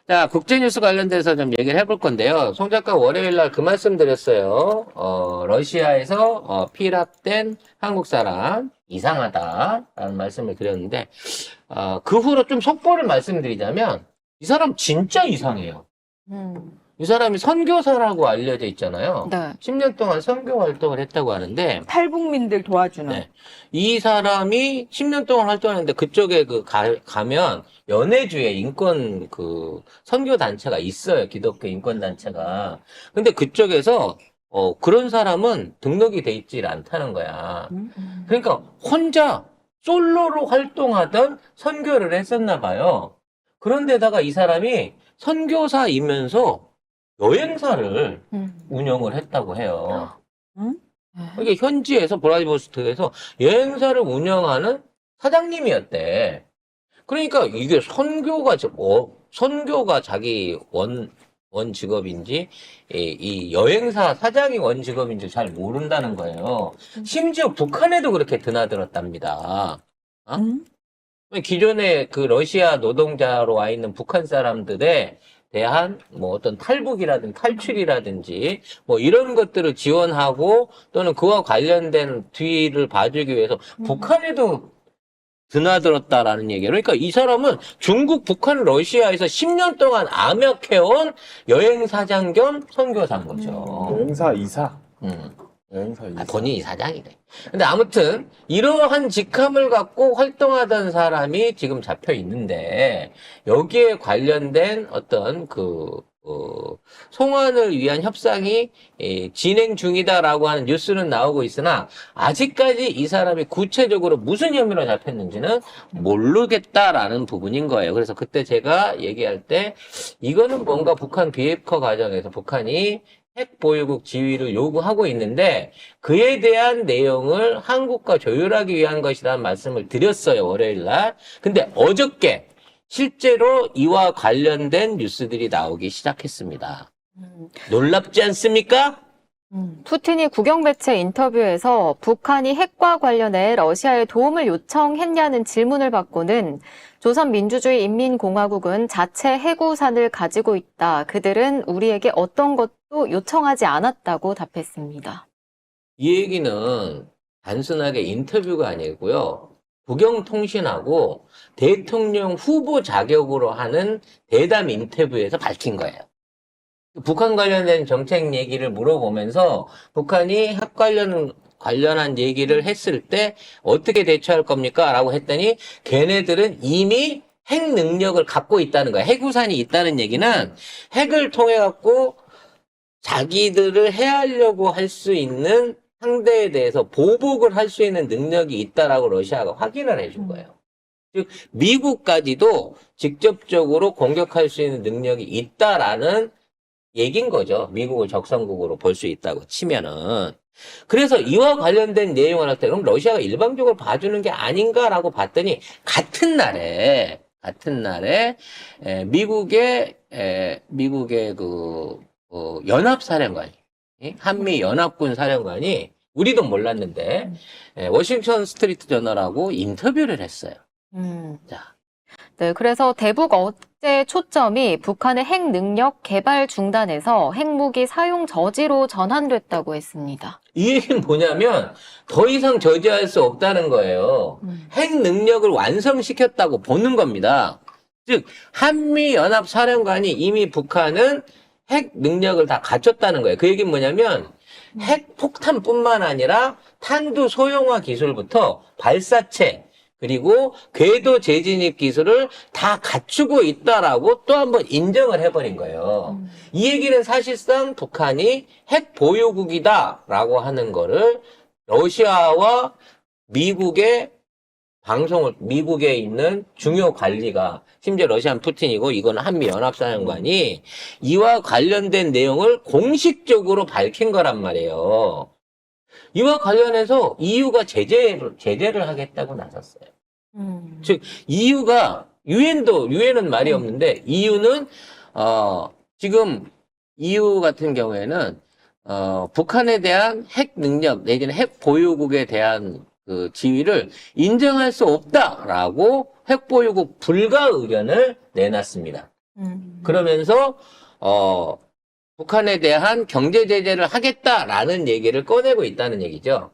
자, 국제뉴스 관련돼서 좀 얘기를 해볼 건데요. 송 작가 월요일 날 그 말씀 드렸어요. 러시아에서 피랍된 한국 사람 이상하다라는 말씀을 드렸는데, 그 후로 좀 속보를 말씀드리자면, 이 사람 진짜 이상해요. 이 사람이 선교사라고 알려져 있잖아요. 네. 10년 동안 선교 활동을 했다고 하는데, 탈북민들 도와주는. 네. 이 사람이 10년 동안 활동하는데 그쪽에 가면 연해주에 인권 선교 단체가 있어요. 기독교 인권 단체가. 근데 그쪽에서 그런 사람은 등록이 돼 있지 않다는 거야. 그러니까 혼자 솔로로 활동하던 선교를 했었나 봐요. 그런데다가 이 사람이 선교사이면서 여행사를 운영을 했다고 해요. 이게 현지에서 브라디보스토크에서 여행사를 운영하는 사장님이었대. 그러니까 이게 선교가 자기 원 직업인지 이 여행사 사장이 원 직업인지 잘 모른다는 거예요. 심지어 북한에도 그렇게 드나들었답니다. 기존에 그 러시아 노동자로 와 있는 북한 사람들에 대한 뭐 어떤 탈북이라든지 탈출이라든지 뭐 이런 것들을 지원하고 또는 그와 관련된 뒤를 봐주기 위해서 북한에도 드나들었다라는 얘기예요. 그러니까 이 사람은 중국, 북한, 러시아에서 10년 동안 암약해온 여행사장 겸 선교사인 거죠. 여행사 이사. 여행사 이사. 본인이 사장이래. 근데 아무튼 이러한 직함을 갖고 활동하던 사람이 지금 잡혀 있는데 여기에 관련된 어떤 송환을 위한 협상이 진행 중이다라고 하는 뉴스는 나오고 있으나 아직까지 이 사람이 구체적으로 무슨 혐의로 잡혔는지는 모르겠다라는 부분인 거예요. 그래서 그때 제가 얘기할 때 이거는 뭔가 북한 비핵화 과정에서 북한이 핵 보유국 지위를 요구하고 있는데 그에 대한 내용을 한국과 조율하기 위한 것이라는 말씀을 드렸어요. 월요일 날. 근데 어저께 실제로 이와 관련된 뉴스들이 나오기 시작했습니다. 놀랍지 않습니까? 푸틴이 국영 매체 인터뷰에서 북한이 핵과 관련해 러시아에 도움을 요청했냐는 질문을 받고는 조선민주주의 인민공화국은 자체 해구산을 가지고 있다. 그들은 우리에게 어떤 것도 요청하지 않았다고 답했습니다. 이 얘기는 단순하게 인터뷰가 아니고요. 국영통신하고 대통령 후보 자격으로 하는 대담 인터뷰에서 밝힌 거예요. 북한 관련된 정책 얘기를 물어보면서 북한이 핵 관련한 얘기를 했을 때 어떻게 대처할 겁니까? 라고 했더니 걔네들은 이미 핵 능력을 갖고 있다는 거야. 핵우산이 있다는 얘기는 핵을 통해 갖고 자기들을 해하려고 할 수 있는 상대에 대해서 보복을 할 수 있는 능력이 있다라고 러시아가 확인을 해준 거예요. 즉 미국까지도 직접적으로 공격할 수 있는 능력이 있다라는 얘기인 거죠. 미국을 적성국으로 볼 수 있다고 치면은. 그래서 이와 관련된 내용을 할 때 그럼 러시아가 일방적으로 봐주는 게 아닌가라고 봤더니 같은 날에 미국의 연합사령관이 한미 연합군 사령관이 우리도 몰랐는데 워싱턴 스트리트 저널하고 인터뷰를 했어요. 자. 네, 그래서 대북 억제 초점이 북한의 핵 능력 개발 중단에서 핵무기 사용 저지로 전환됐다고 했습니다. 이 얘기는 뭐냐면 더 이상 저지할 수 없다는 거예요. 핵 능력을 완성시켰다고 보는 겁니다. 즉 한미연합사령관이 이미 북한은 핵 능력을 다 갖췄다는 거예요. 그 얘기는 뭐냐면 핵 폭탄뿐만 아니라 탄두 소형화 기술부터 발사체 그리고 궤도 재진입 기술을 다 갖추고 있다라고 또 한 번 인정을 해버린 거예요. 이 얘기는 사실상 북한이 핵 보유국이다라고 하는 거를 러시아와 미국의 미국에 있는 중요 관리가 심지어 러시아는 푸틴이고 이건 한미연합사령관이 이와 관련된 내용을 공식적으로 밝힌 거란 말이에요. 이와 관련해서 EU가 제재를 하겠다고 나섰어요. 즉 유엔은 말이 없는데 EU는 지금 EU 같은 경우에는 북한에 대한 핵 능력 내지는 핵 보유국에 대한 그 지위를 인정할 수 없다라고 핵 보유국 불가 의견을 내놨습니다. 그러면서 북한에 대한 경제 제재를 하겠다라는 얘기를 꺼내고 있다는 얘기죠.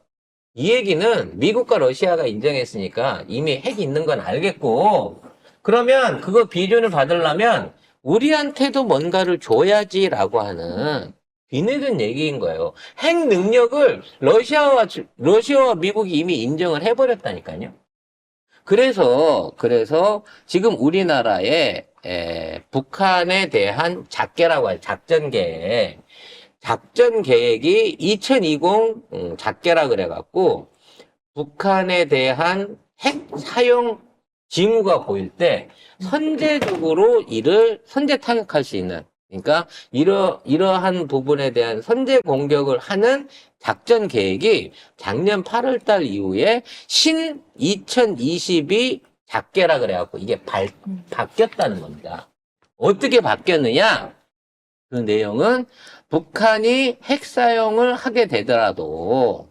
이 얘기는 미국과 러시아가 인정했으니까 이미 핵이 있는 건 알겠고, 그러면 그거 비준을 받으려면 우리한테도 뭔가를 줘야지라고 하는 뒤늦은 얘기인 거예요. 핵 능력을 러시아와 미국이 이미 인정을 해버렸다니까요. 그래서 지금 우리나라의 북한에 대한 작계라고 해요. 작전 계획이 2020 작계라 그래갖고 북한에 대한 핵 사용 징후가 보일 때 선제적으로 선제 타격할 수 있는, 그러니까 이러한 부분에 대한 선제 공격을 하는 작전 계획이 작년 8월 달 이후에 신 2022 작계라 그래갖고 이게 바뀌었다는 겁니다. 어떻게 바뀌었느냐? 그 내용은 북한이 핵 사용을 하게 되더라도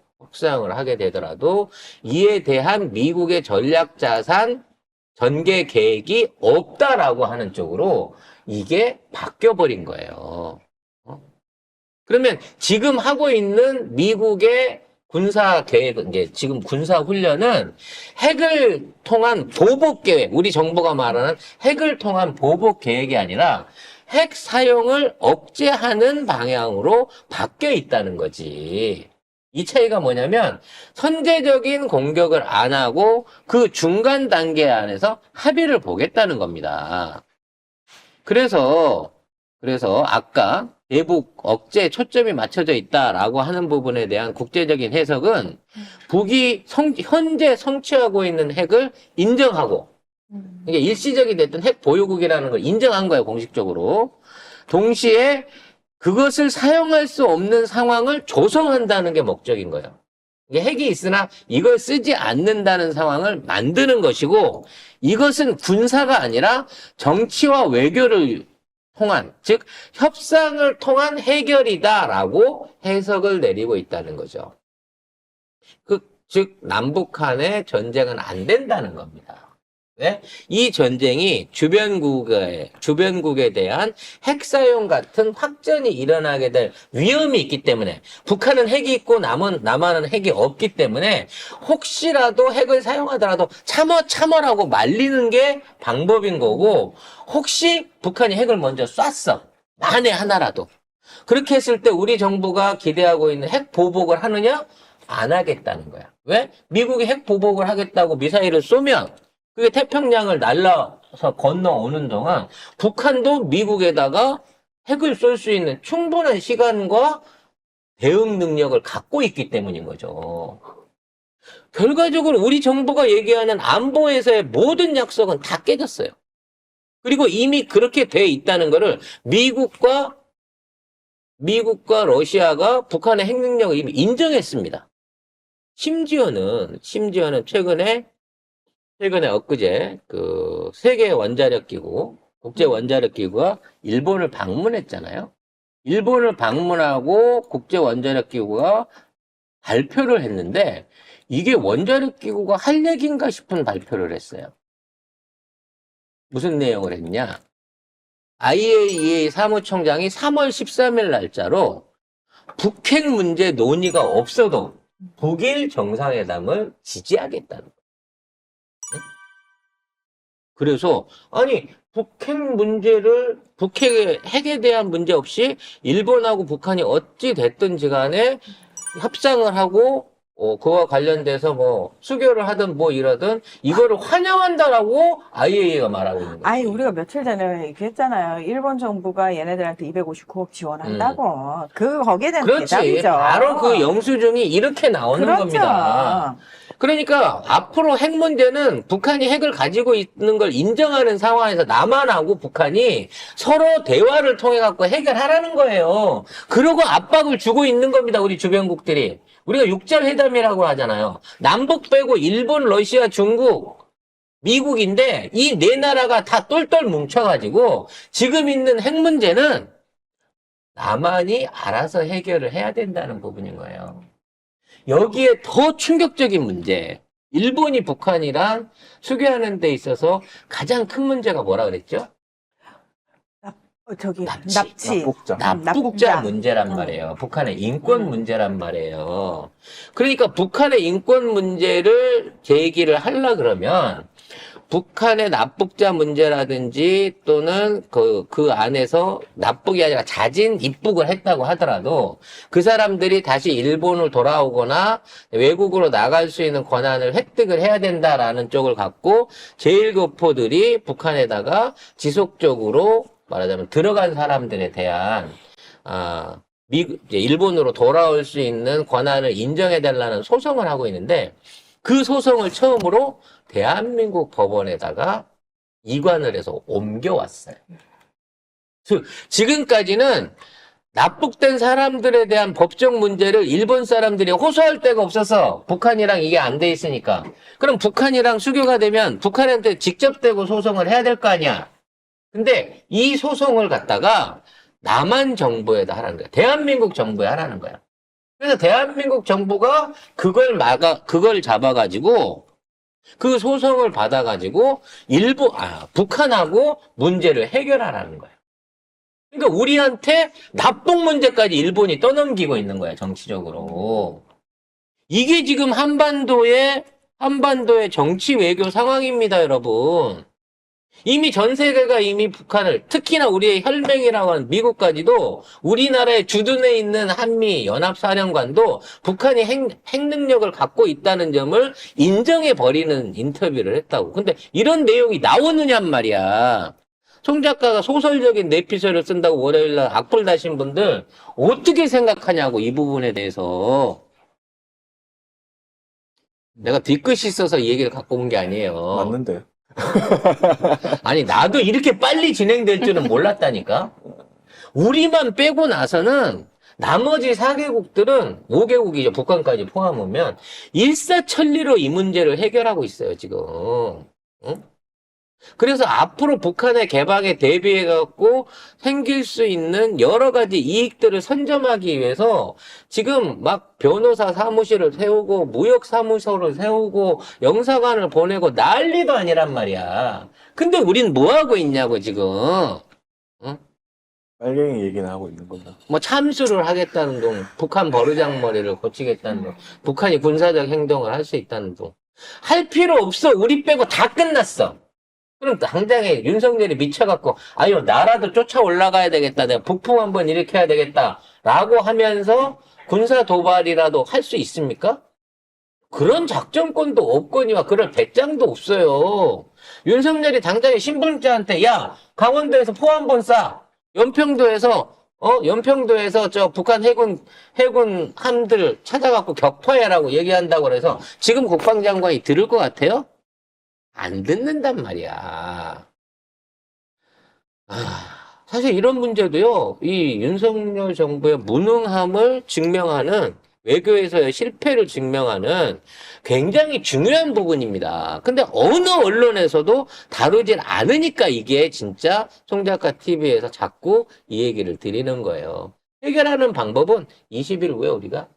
이에 대한 미국의 전략 자산 전개 계획이 없다라고 하는 쪽으로 이게 바뀌어버린 거예요. 그러면 지금 하고 있는 미국의 군사 계획, 이제 지금 군사 훈련은 핵을 통한 보복 계획, 우리 정부가 말하는 핵을 통한 보복 계획이 아니라 핵 사용을 억제하는 방향으로 바뀌어 있다는 거지. 이 차이가 뭐냐면 선제적인 공격을 안 하고 그 중간 단계 안에서 합의를 보겠다는 겁니다. 그래서 아까 대북 억제에 초점이 맞춰져 있다라고 하는 부분에 대한 국제적인 해석은 북이 현재 성취하고 있는 핵을 인정하고, 이게 일시적이 됐던 핵 보유국이라는 걸 인정한 거예요, 공식적으로. 동시에 그것을 사용할 수 없는 상황을 조성한다는 게 목적인 거예요. 이게 핵이 있으나 이걸 쓰지 않는다는 상황을 만드는 것이고, 이것은 군사가 아니라 정치와 외교를 통한, 즉 협상을 통한 해결이다라고 해석을 내리고 있다는 거죠. 즉 남북한의 전쟁은 안 된다는 겁니다. 네? 이 전쟁이 주변국에 대한 핵 사용 같은 확전이 일어나게 될 위험이 있기 때문에, 북한은 핵이 있고 남한은 핵이 없기 때문에 혹시라도 핵을 사용하더라도 참어라고 말리는 게 방법인 거고, 혹시 북한이 핵을 먼저 쐈어, 만에 하나라도, 그렇게 했을 때 우리 정부가 기대하고 있는 핵 보복을 하느냐? 안 하겠다는 거야. 왜? 미국이 핵 보복을 하겠다고 미사일을 쏘면 그게 태평양을 날라서 건너오는 동안 북한도 미국에다가 핵을 쏠 수 있는 충분한 시간과 대응 능력을 갖고 있기 때문인 거죠. 결과적으로 우리 정부가 얘기하는 안보에서의 모든 약속은 다 깨졌어요. 그리고 이미 그렇게 돼 있다는 거를 미국과 러시아가 북한의 핵 능력을 이미 인정했습니다. 심지어는 최근에 엊그제 그 세계 원자력 기구, 국제 원자력 기구가 일본을 방문했잖아요. 일본을 방문하고 국제 원자력 기구가 발표를 했는데, 이게 원자력 기구가 할 얘기인가 싶은 발표를 했어요. 무슨 내용을 했냐? IAEA 사무총장이 3월 13일 날짜로 북핵 문제 논의가 없어도 북일 정상회담을 지지하겠다는 거예요. 그래서 아니 핵에 대한 문제 없이 일본하고 북한이 어찌 됐든지 간에 협상을 하고 그와 관련돼서 뭐 수교를 하든 뭐 이러든 이거를 환영한다라고 IAEA가 말하고 있는 거예요. 아니, 우리가 며칠 전에 얘기했잖아요. 일본 정부가 얘네들한테 259억 지원한다고. 거기에 대한 그렇지. 대답이죠. 바로 그 영수증이 이렇게 나오는 그렇죠. 겁니다. 그러니까 앞으로 핵 문제는 북한이 핵을 가지고 있는 걸 인정하는 상황에서 남한하고 북한이 서로 대화를 통해 갖고 해결하라는 거예요. 그러고 압박을 주고 있는 겁니다. 우리 주변국들이. 우리가 육자회담이라고 하잖아요. 남북 빼고 일본, 러시아, 중국, 미국인데 이 네 나라가 다 똘똘 뭉쳐가지고 지금 있는 핵 문제는 남한이 알아서 해결을 해야 된다는 부분인 거예요. 여기에 더 충격적인 문제, 일본이 북한이랑 수교하는 데 있어서 가장 큰 문제가 뭐라 그랬죠? 저기 납치. 납치. 납북자. 납북자 납북자. 문제란 말이에요. 북한의 인권 문제란 말이에요. 그러니까 북한의 인권 문제를 제기를 하려 그러면 북한의 납북자 문제라든지 또는 그 안에서 납북이 아니라 자진 입북을 했다고 하더라도 그 사람들이 다시 일본을 돌아오거나 외국으로 나갈 수 있는 권한을 획득을 해야 된다라는 쪽을 갖고 제1교포들이 북한에다가 지속적으로 말하자면 들어간 사람들에 대한 이제 일본으로 돌아올 수 있는 권한을 인정해달라는 소송을 하고 있는데 그 소송을 처음으로 대한민국 법원에다가 이관을 해서 옮겨왔어요. 지금까지는 납북된 사람들에 대한 법적 문제를 일본 사람들이 호소할 데가 없어서 북한이랑 이게 안 돼 있으니까 그럼 북한이랑 수교가 되면 북한한테 직접 대고 소송을 해야 될 거 아니야. 근데 이 소송을 갖다가 남한 정부에다 하라는 거야. 대한민국 정부에 하라는 거야. 그래서 대한민국 정부가 그걸 잡아가지고 그 소송을 받아가지고 북한하고 문제를 해결하라는 거야. 그러니까 우리한테 납북 문제까지 일본이 떠넘기고 있는 거야, 정치적으로. 이게 지금 한반도의 정치 외교 상황입니다, 여러분. 이미 전 세계가 이미 북한을, 특히나 우리의 혈맹이라고 하는 미국까지도 우리나라에 주둔해 있는 한미 연합사령관도 북한이 핵 능력을 갖고 있다는 점을 인정해버리는 인터뷰를 했다고. 근데 이런 내용이 나오느냔 말이야. 송 작가가 소설적인 내피셜을 쓴다고 월요일날 악플 다신 분들 어떻게 생각하냐고, 이 부분에 대해서. 내가 뒤끝이 있어서 이 얘기를 갖고 온 게 아니에요. 맞는데. 아니, 나도 이렇게 빨리 진행될 줄은 몰랐다니까? 우리만 빼고 나서는 나머지 4개국들은, 5개국이죠. 북한까지 포함하면, 일사천리로 이 문제를 해결하고 있어요, 지금. 응? 그래서 앞으로 북한의 개방에 대비해갖고 생길 수 있는 여러 가지 이익들을 선점하기 위해서 지금 막 변호사 사무실을 세우고 무역 사무소를 세우고 영사관을 보내고 난리도 아니란 말이야. 근데 우린 뭐 하고 있냐고, 지금. 응? 빨갱이 얘기는 하고 있는 거다. 뭐 참수를 하겠다는 둥, 북한 버르장머리를 고치겠다는 둥, 북한이 군사적 행동을 할 수 있다는 둥. 할 필요 없어. 우리 빼고 다 끝났어. 그럼 당장에 윤석열이 미쳐갖고, 아유, 나라도 쫓아 올라가야 되겠다. 내가 북풍 한번 일으켜야 되겠다. 라고 하면서 군사 도발이라도 할 수 있습니까? 그런 작전권도 없거니와 그럴 배짱도 없어요. 윤석열이 당장에 신분자한테, 야, 강원도에서 포 한 번 쏴. 연평도에서 저 북한 해군 함들 찾아갖고 격파해라고 얘기한다고 그래서 지금 국방장관이 들을 것 같아요? 안 듣는단 말이야. 사실 이런 문제도요, 이 윤석열 정부의 무능함을 증명하는, 외교에서의 실패를 증명하는 굉장히 중요한 부분입니다. 근데 어느 언론에서도 다루질 않으니까 이게 진짜 송 작가 TV에서 자꾸 이 얘기를 드리는 거예요. 해결하는 방법은 20일 후에 우리가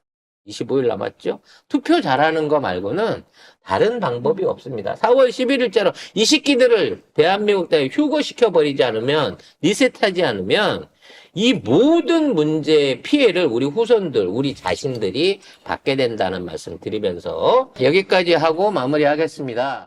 25일 남았죠? 투표 잘하는 거 말고는 다른 방법이 없습니다. 4월 11일자로 이 새끼들을 대한민국 땅에 휴거시켜버리지 않으면, 리셋하지 않으면 이 모든 문제의 피해를 우리 후손들, 우리 자신들이 받게 된다는 말씀 드리면서 여기까지 하고 마무리하겠습니다.